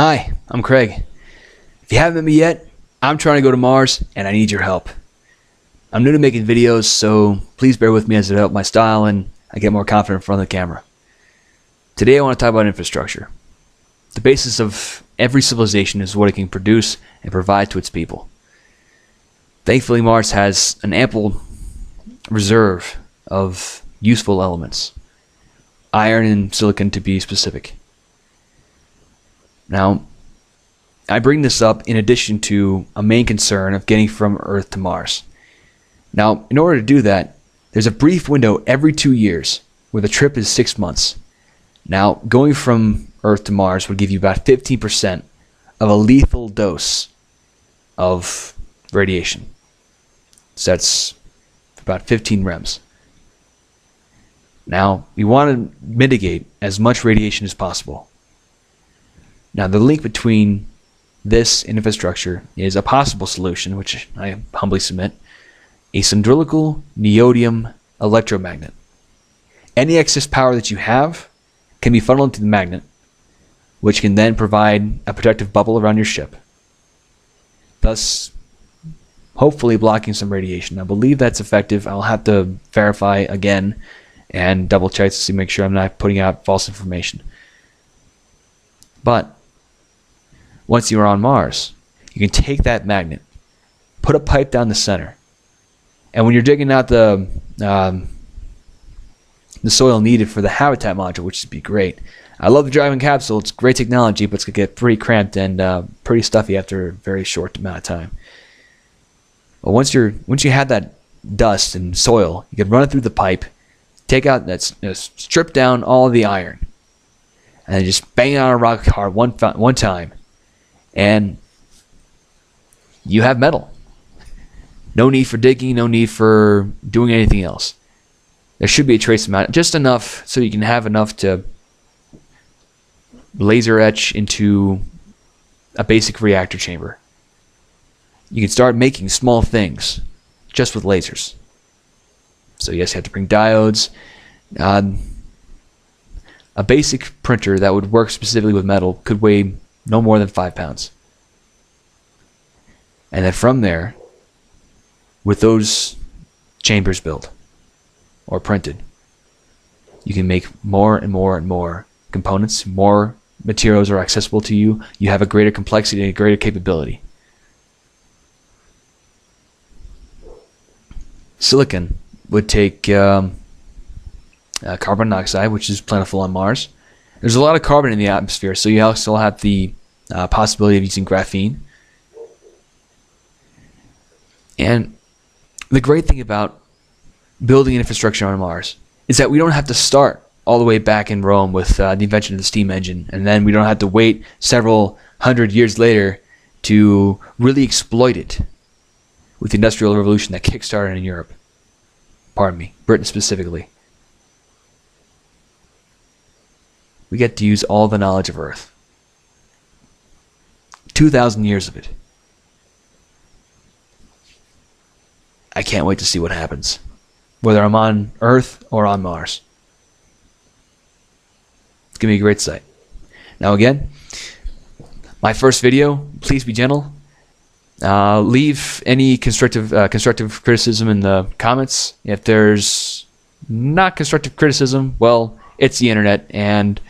Hi, I'm Craig. If you haven't met me yet, I'm trying to go to Mars and I need your help. I'm new to making videos, so please bear with me as I develop my style and I get more confident in front of the camera. Today I want to talk about infrastructure. The basis of every civilization is what it can produce and provide to its people. Thankfully, Mars has an ample reserve of useful elements. Iron and silicon to be specific. Now, I bring this up in addition to a main concern of getting from Earth to Mars. Now, in order to do that, there's a brief window every 2 years where the trip is 6 months. Now, going from Earth to Mars would give you about 15% of a lethal dose of radiation. So that's about 15 rems. Now, we want to mitigate as much radiation as possible. Now, the link between this and infrastructure is a possible solution, which I humbly submit, a cylindrical neodymium electromagnet. Any excess power that you have can be funneled into the magnet, which can then provide a protective bubble around your ship, thus hopefully blocking some radiation. I believe that's effective. I'll have to verify again and double check to make sure I'm not putting out false information. But once you're on Mars, you can take that magnet, put a pipe down the center, and when you're digging out the soil needed for the habitat module, which would be great. I love the Dragon capsule. It's great technology, but it's going to get pretty cramped and pretty stuffy after a very short amount of time. But once you have that dust and soil, you can run it through the pipe, take out strip down all the iron, and then just bang it on a rock hard one time, and you have metal. No need for digging, no need for doing anything else. There should be a trace amount, just enough so you can have enough to laser etch into a basic reactor chamber. You can start making small things just with lasers. So yes, you have to bring diodes. A basic printer that would work specifically with metal could weigh no more than 5 pounds. And then from there, with those chambers built or printed, you can make more and more and more components. More materials are accessible to you. You have a greater complexity and a greater capability. Silicon would take carbon dioxide, which is plentiful on Mars. There's a lot of carbon in the atmosphere, so you also have the possibility of using graphene. And the great thing about building an infrastructure on Mars is that we don't have to start all the way back in Rome with the invention of the steam engine, and then we don't have to wait several hundred years later to really exploit it with the Industrial Revolution that kickstarted in Europe. Pardon me, Britain specifically. We get to use all the knowledge of Earth. 2,000 years of it. I can't wait to see what happens, whether I'm on Earth or on Mars. It's going to be a great sight. Now again, my first video, please be gentle. Leave any constructive criticism in the comments. If there's not constructive criticism, well, it's the internet and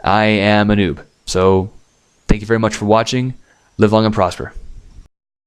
I am a noob. So thank you very much for watching. Live long and prosper.